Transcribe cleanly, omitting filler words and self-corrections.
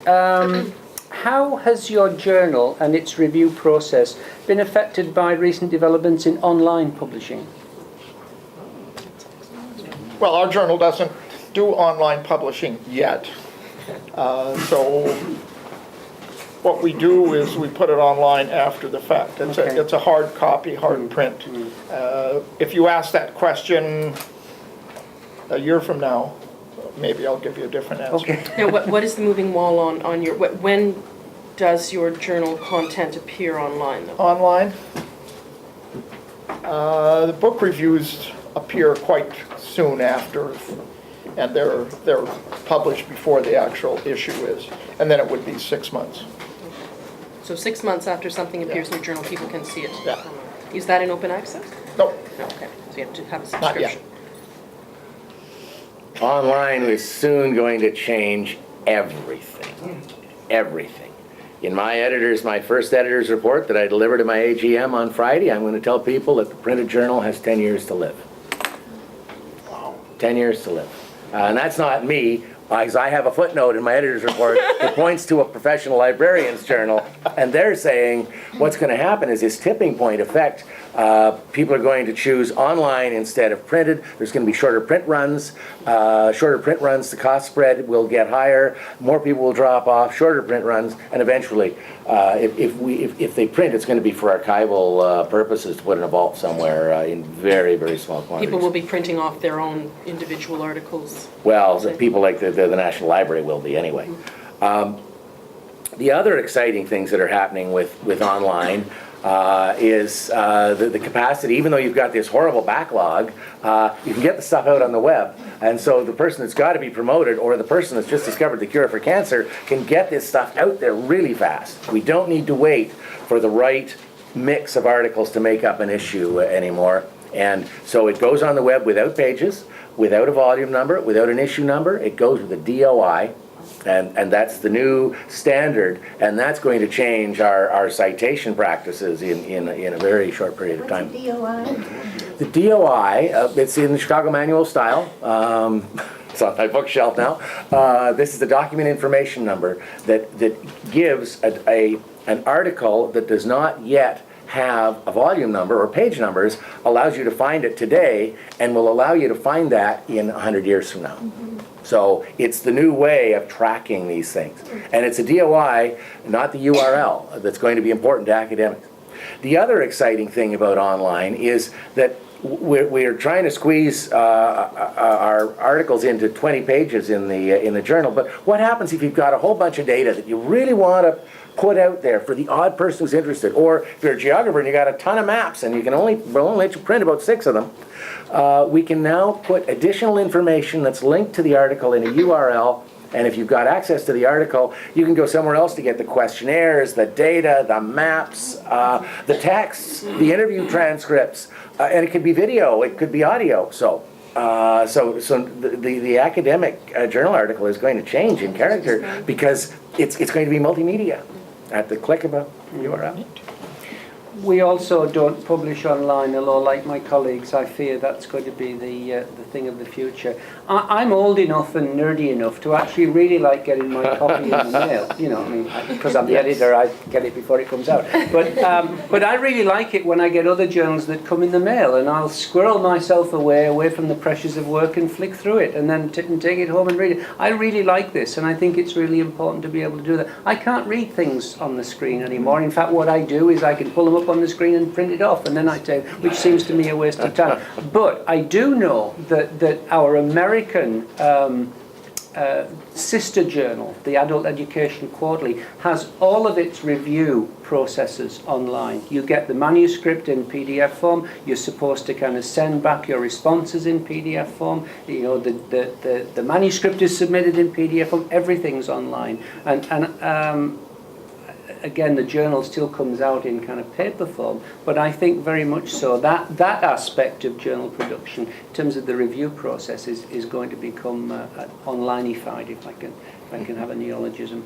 How has your journal and its review process been affected by recent developments in online publishing? Well, our journal doesn't do online publishing yet. So what we do is we put it online after the fact. It's a hard copy, hard print. If you ask that question a year from now, maybe I'll give you a different answer. Okay. Now, what is the moving wall on your, when does your journal content appear online, though? Online, the book reviews appear quite soon after, and they're published before the actual issue is, and then it would be 6 months. So 6 months after something appears in your journal, people can see it? Yeah. Is that in open access? No, No, okay, so you have to have a not yet. subscription. Online is soon going to change everything. Everything. In my first editor's report that I delivered to my AGM on Friday, I'm going to tell people that the printed journal has 10 years to live. 10 years to live. And that's not me, because I have a footnote in my editor's report that points to a professional librarian's journal, and they're saying what's going to happen is this tipping point effect. People are going to choose online instead of printed. There's going to be shorter print runs. The cost spread will get higher. More people will drop off. Shorter print runs, and eventually, if they print, it's going to be for archival purposes to put in a vault somewhere in very, very small quantities. People will be printing off their own individual articles. Well, the people like the National Library will be anyway. The other exciting things that are happening with online is the capacity. Even though you've got this horrible backlog, you can get the stuff out on the web. And so the person that's got to be promoted, or the person that's just discovered the cure for cancer, can get this stuff out there really fast. We don't need to wait for the right mix of articles to make up an issue anymore. And so it goes on the web without pages, without a volume number, without an issue number. It goes with a DOI. And that's the new standard, and that's going to change our citation practices in a very short period of time. What's the DOI? The DOI, it's in the Chicago Manual style. It's on my bookshelf now. This is the document information number that gives an article that does not yet have a volume number or page numbers, allows you to find it today, and will allow you to find that in 100 years from now. Mm-hmm. So it's the new way of tracking these things. And it's a DOI, not the URL, that's going to be important to academics. The other exciting thing about online is that we're trying to squeeze our articles into 20 pages in the journal, but what happens if you've got a whole bunch of data that you really want to put out there for the odd person who's interested, or if you're a geographer and you got a ton of maps and we'll only let you print about 6 of them, we can now put additional information that's linked to the article in a URL. And if you've got access to the article, you can go somewhere else to get the questionnaires, the data, the maps, the texts, the interview transcripts, and it could be video, it could be audio. So the academic journal article is going to change in character because it's going to be multimedia at the click of a URL. We also don't publish online, although like my colleagues, I fear that's going to be the thing of the future. I'm old enough and nerdy enough to actually really like getting my copy in the mail. You know, I mean, because I'm the editor, I get it before it comes out. But I really like it when I get other journals that come in the mail, and I'll squirrel myself away from the pressures of work and flick through it, and then take it home and read it. I really like this, and I think it's really important to be able to do that. I can't read things on the screen anymore. In fact, what I do is I can pull them up on the screen and print it off, and then I take, which seems to me a waste of time. But I do know that our American sister journal, the Adult Education Quarterly, has all of its review processes online. You get the manuscript in PDF form. You're supposed to kind of send back your responses in PDF form. You know, the manuscript is submitted in PDF form. Everything's online, and again, the journal still comes out in kind of paper form, but I think very much so that aspect of journal production, in terms of the review process, is going to become onlineified, if I can have a neologism.